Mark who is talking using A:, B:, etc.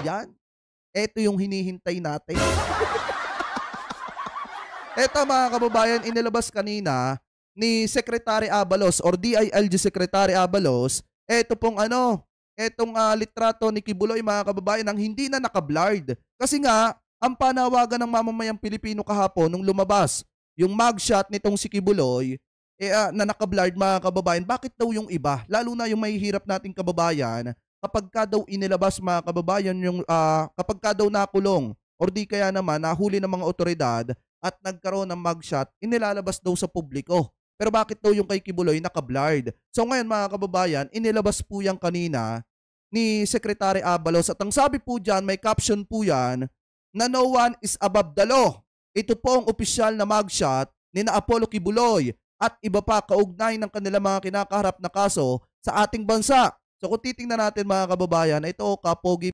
A: kababayan, eto yung hinihintay natin. Eto mga kababayan, inilabas kanina ni Secretary Abalos or DILG Secretary Abalos, eto pong etong litrato ni Kibuloy mga kababayan ang hindi na naka-blurred. Kasi nga, ang panawagan ng mamamayang Pilipino kahapon nung lumabas yung mugshot nitong si Kibuloy, na naka-blurred mga kababayan, bakit daw yung iba? Lalo na yung mahihirap nating kababayan, kapag ka daw inilabas mga kababayan yung, kapag ka daw nakulong or di kaya naman nahuli ng mga otoridad, at nagkaroon ng mugshot, inilalabas daw sa publiko. Pero bakit daw yung kay Kibuloy naka-blurred? So ngayon mga kababayan, inilabas po yan kanina ni Secretary Abalos at ang sabi po dyan, may caption po yan, na no one is above the law. Ito po ang opisyal na mugshot ni na Apollo Kibuloy at iba pa kaugnay ng kanilang mga kinakaharap na kaso sa ating bansa. So kung titingnan natin mga kababayan, ito kapogi